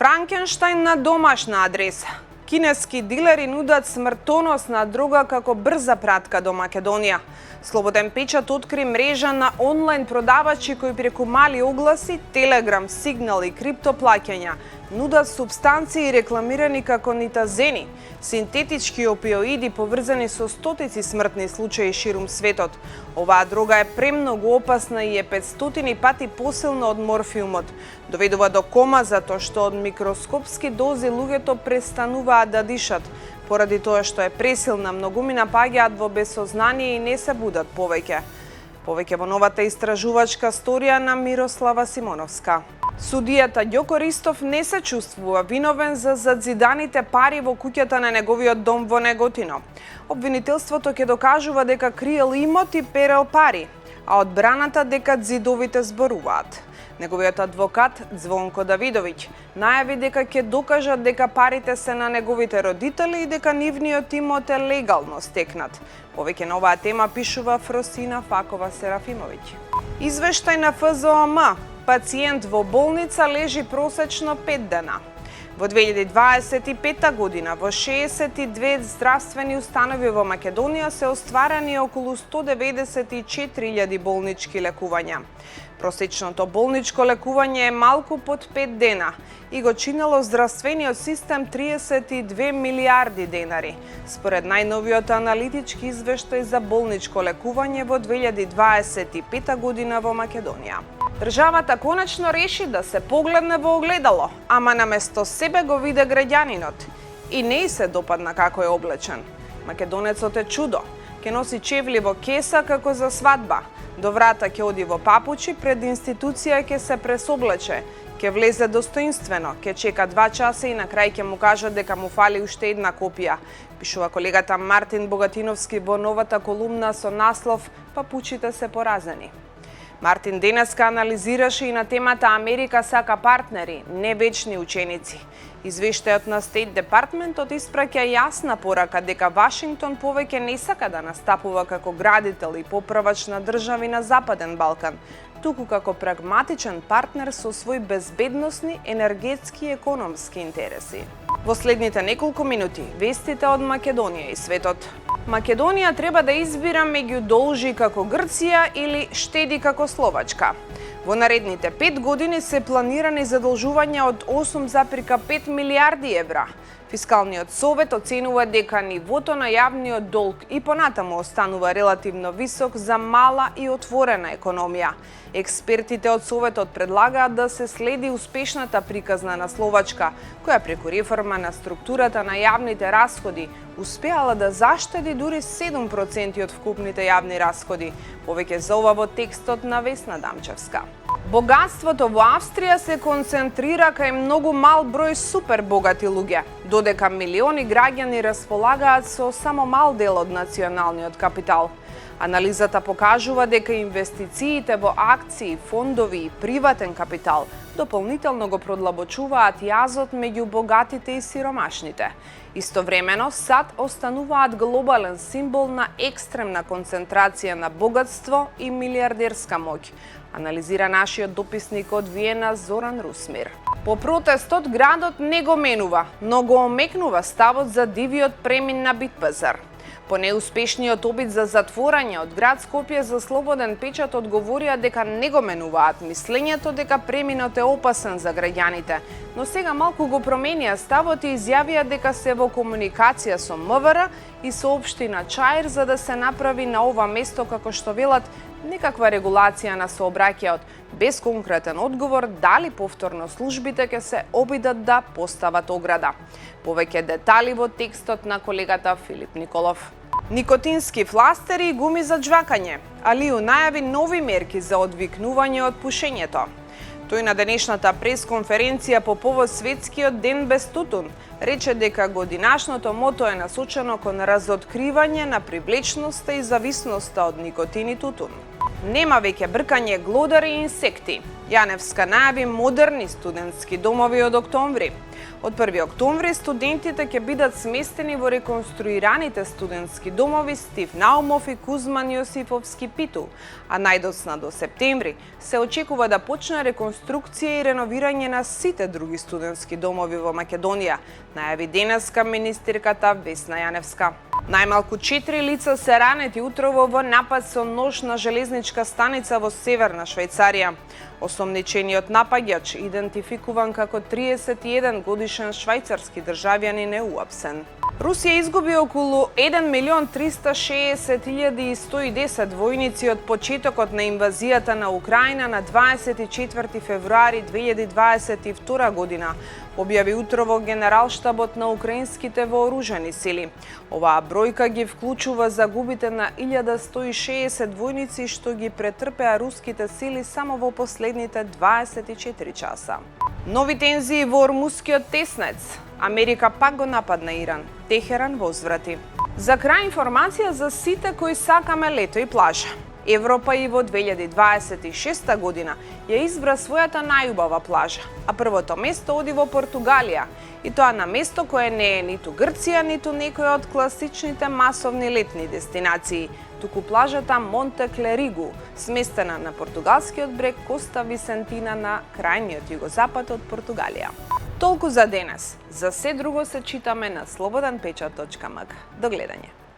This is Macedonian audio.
Франкенштајн на домашна адреса. Кинески дилери нудат смртоносна дрога како брза пратка до Македонија. Слободен печат откри мрежа на онлайн продавачи кои преку мали огласи, телеграм, сигнал и криптоплаќања нудат супстанции рекламирани како нитазени, синтетички опиоиди поврзани со стотици смртни случаи ширум светот. Оваа дрога е премногу опасна и е 500 пати посилна од морфиумот. Доведува до кома затоа што од микроскопски дози луѓето престануваат да дишат. Поради тоа што е пресилна, многумина паѓаат во безсознание и не се будат повеќе. Повеќе во новата истражувачка сторија на Мирослава Симоновска. Судијата Ѓоко Ристов не се чувствува виновен за задзиданите пари во куќата на неговиот дом во Неготино. Обвинителството ќе докажува дека криел имот и перел пари, а одбраната дека зидовите зборуваат. Неговиот адвокат Звонко Давидовиќ најави дека ќе докажат дека парите се на неговите родители и дека нивниот имот е легално стекнат. Повеќе на оваа тема пишува Фросина Факова Серафимовиќ. Извештај на ФЗОМ. Пациент во болница лежи просечно 5 дена. Во 2025 година во 62 здравствени установи во Македонија се остварани околу 194.000 болнички лекувања. Просечното болничко лекување е малку под 5 дена и го чинело здравствениот систем 32 милиарди денари, според најновиот аналитички извештај за болничко лекување во 2025 година во Македонија. Државата конечно реши да се погледне во огледало, ама наместо себе го виде граѓанинот и не се допадна како е облечен. Македонецот е чудо, ќе носи чевли во кеса како за свадба, до врата ќе оди во папучи, пред институција ќе се пресоблече, ќе влезе достоинствено, ќе чека 2 часа и на крај ќе му кажат дека му фали уште една копија, пишува колегата Мартин Богатиновски во новата колумна со наслов "Папучите се поразени". Мартин денеска анализираше и на темата Америка сака партнери, не вечни ученици. Извештајот на Стейт Департментот испраќа јасна порака дека Вашингтон повеќе не сака да настапува како градител и поправач на држави на Западен Балкан, туку како прагматичен партнер со свој безбедносни, енергетски и економски интереси. Во следните неколку минути, вестите од Македонија и светот. Македонија треба да избира меѓу должи како Грција или штеди како Словачка. Во наредните 5 години се планирани задолжувања од 8,5 милиарди евра. Фискалниот совет оценува дека нивото на јавниот долг и понатаму останува релативно висок за мала и отворена економија. Експертите од советот предлагаат да се следи успешната приказна на Словачка, која преку реформа на структурата на јавните расходи успеала да заштеди дури 7% од вкупните јавни расходи. Повеќе за ова во текстот на Весна Дамчевска. Богатството во Австрија се концентрира кај многу мал број супер богати луѓе, додека милиони граѓани располагаат со само мал дел од националниот капитал. Анализата покажува дека инвестициите во акции, фондови и приватен капитал дополнително го продлабочуваат јазот меѓу богатите и сиромашните. Истовремено, САД остануваат глобален символ на екстремна концентрација на богатство и милиардерска моќ, анализира нашиот дописник од Виена Зоран Русмир. По протестот градот не го менува, но го омекнува ставот за дивиот премин на Битпазар. По неуспешниот обид за затворање од град Скопје за слободен печат одговорија дека не го менуваат мислењето дека преминот е опасен за граѓаните, но сега малку го променија ставот и изјавија дека се во комуникација со МВР и со општина Чаир за да се направи на ова место, како што велат, некаква регулација на сообраќајот, без конкретен одговор дали повторно службите ќе се обидат да постават ограда. Повеќе детали во текстот на колегата Филип Николов. Никотински фластери и гуми за џвакање. Алију најави нови мерки за одвикнување од пушењето. Тој на денешната пресконференција по повод Светскиот ден без тутун рече дека годинашното мото е насочено кон разоткривање на привлечноста и зависноста од никотин и тутун. Нема веќе бркање глодари и инсекти. Јаневска најави модерни студентски домови од октомври. Од 1 октомври студентите ќе бидат сместени во реконструираните студентски домови Стив Наумов и Кузман Јосифовски Питу, а најдоцна до септември се очекува да почне реконструкција и реновирање на сите други студентски домови во Македонија, најави денеска министерката Весна Јаневска. Најмалку 4 лица се ранети утрово во напад со нож на железничка станица во северна Швајцарија. Осомничениот напаѓач, идентификуван како 31 годишен швајцарски државјанин, е уапсен. Русија изгуби околу 1.360.110 војници од почетокот на инвазијата на Украина на 24 февруари 2022 година, објави утрово Генералштабот на украинските вооружени сили. Оваа бројка ги вклучува загубите на 1160 војници што ги претрпеа руските сили само во последните 24 часа. Нови тензии во Ормускиот теснец. Америка пак го нападна Иран. Техеран возврати. За крај информација за сите кои сакаме лето и плажа. Европа и во 2026 година ја избра својата најубава плажа, а првото место оди во Португалија, и тоа на место кое не е ниту Грција, ниту некоја од класичните масовни летни дестинации, туку плажата Монте Клеригу, сместена на португалскиот брег Коста Висентина на крајниот југозапад од Португалија. Толку за денес. За се друго се читаме на slobodnpečat.mk. До гледање.